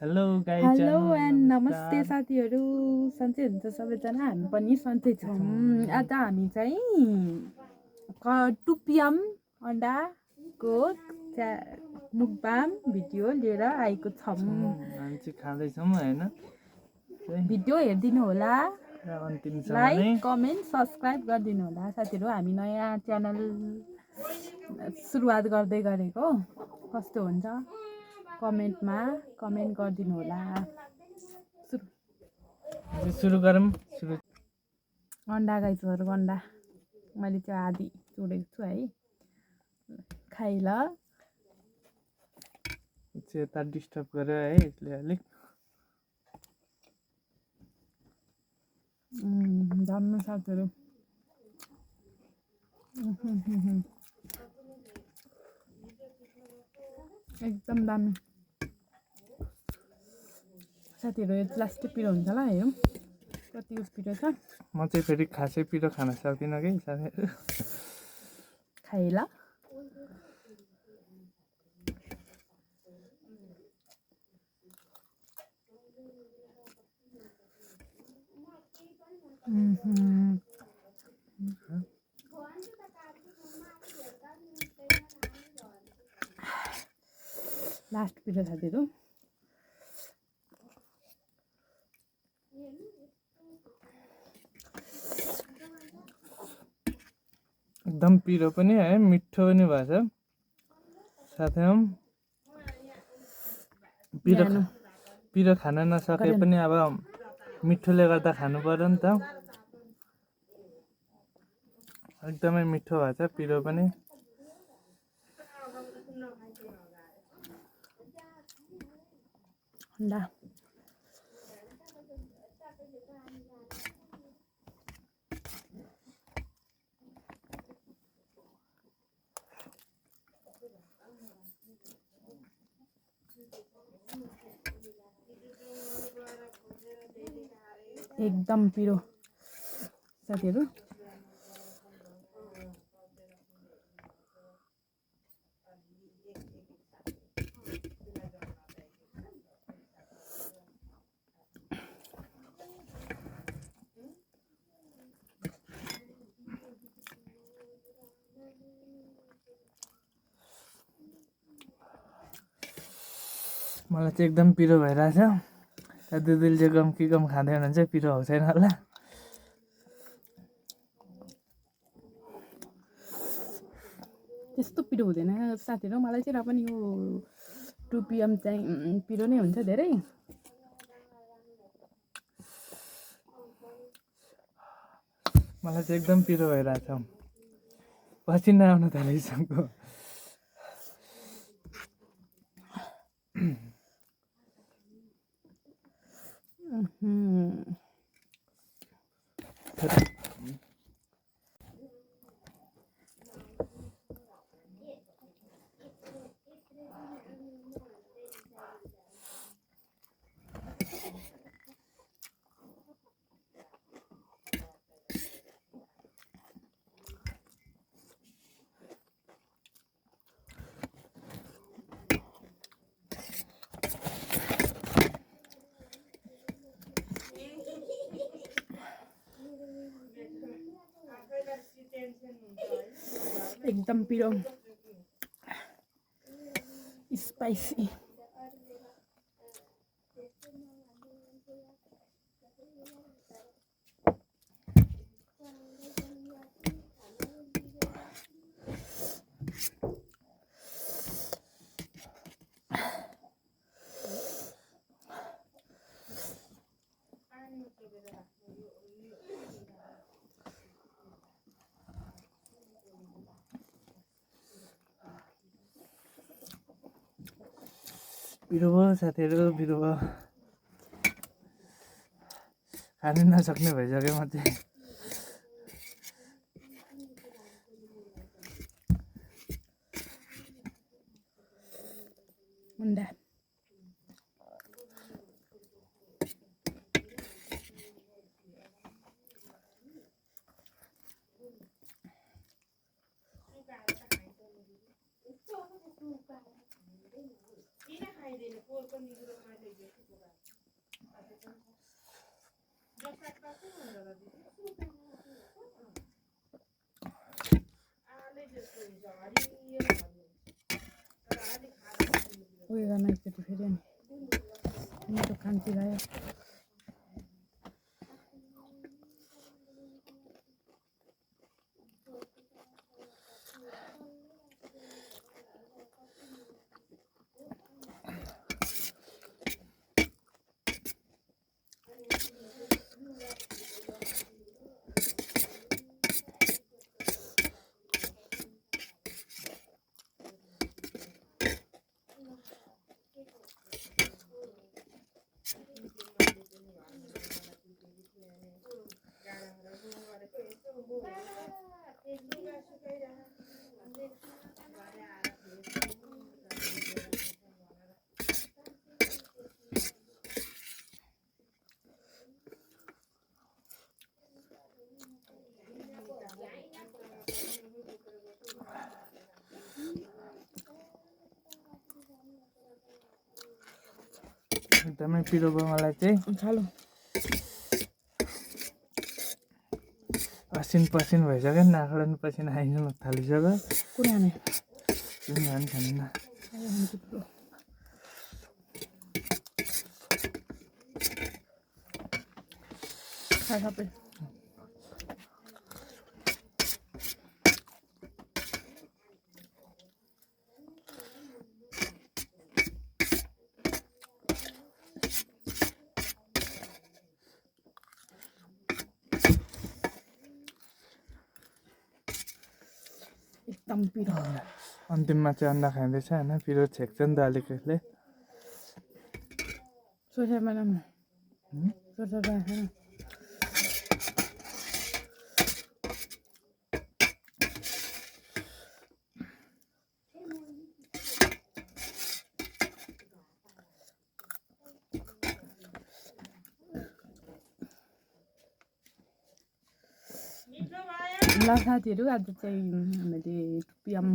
Hello guys hello and नमस्ते साथीहरू, सन्चै हुनुहुन्छ सबैजना? हामी पनि सन्चै छौँ। आज हामी चाहिँ 2 PM अन्डाको मुकबाम भिडियो लिएर आएको छौँ। हामी चाहिँ खाँदैछौँ होइन, भिडियो हेरिदिनु होला, अन्तिमसम्म लाइक नै कमेन्ट सब्सक्राइब गरिदिनु होला साथीहरू। हामी नयाँ च्यानल सुरुवात गर्दै गरेको, कस्तो हुन्छ कमेन्टमा कमेन्ट गरिदिनु होला। सुरु गरौँ। अन्डा गाइजहरू, अन्डा मैले चाहिँ आधी चुडेको छु है, खाइ ल। यता डिस्टर्ब गर्यो है यसले अलिक। दामी साथीहरू, एकदम दामी साथीहरू। यो प्लास्टिक पिरो हुन्छ होला, हेरौँ कति उस पिरो छ। म चाहिँ फेरि खासै पिरो खान सक्दिनँ कि साथीहरू। खाइ ल। लास्ट पिरो साथीहरू। एकदम पिरो पनि है, मिठो पनि भएछ साथै। पिरो खान नसके पनि अब मिठोले गर्दा खानु पर्यो नि त। एकदमै मिठो भएछ पिरो पनि। अन्डा एकदम पिरो साथीहरू। मलाई चाहिँ एकदम पिरो भइरहेछ। दिदीले चाहिँ गम कि गम खाँदै हुनुहुन्छ, पिरो हो छैन होला। त्यस्तो पिरो हुँदैन साथीहरू। मलाई चाहिँ र पनि यो 2 PM चाहिँ पिरो नै हुन्छ धेरै। मलाई चाहिँ एकदम पिरो भइरहेछ, पसिना आउन थालिसक्यो। एकदम पिरो, स्पाइसी। पिरो भयो साथीहरू, पिरो भयो। खानै नसक्ने भइसक्यो म चाहिँ। अन्डा उयो गर्न एकचोटि फेरि अनि मेरो खान्ती भयो एकदमै पिरो भयो मलाई चाहिँ खालो पसिन पसिन भइसक्यो नाकबाट पनि पसिना आइनु थालिसक्यो कुराने जुन भए पनि खाँदैन सबै एकदम पिरो अन्तिममा चाहिँ अन्डा खाँदैछ होइन पिरो छेक्छ नि त अलिकतिले सोसेर बनाउनु सोसेर बनाएन ल साथीहरू आज चाहिँ हामीले टुपियम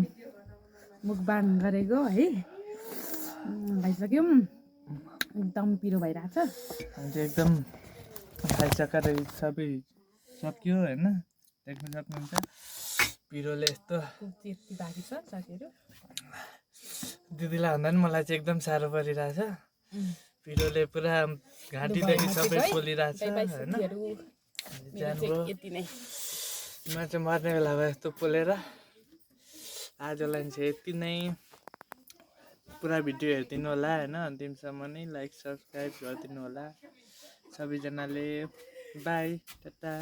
मुखबाङ गरेको है खाइसक्यौँ एकदम पिरो भइरहेछ अनि चाहिँ एकदम खाइसकेर सबै सक्यो होइन देख्न सक्नुहुन्छ पिरोले यस्तो यति बाँकी छ साथीहरू दिदीलाई भन्दा पनि मलाई चाहिँ एकदम साह्रो परिरहेछ पिरोले पुरा घाँटीदेखि सबै पोलिरहेछ होइन जानुभयो यति नै म चाहिँ मर्ने बेला भयो यस्तो पोलेर आजलाई चाहिँ यति नै पुरा भिडियो हेरिदिनु होला होइन अन्तिमसम्म नै लाइक सब्सक्राइब गरिदिनु होला सबैजनाले बाई टाटा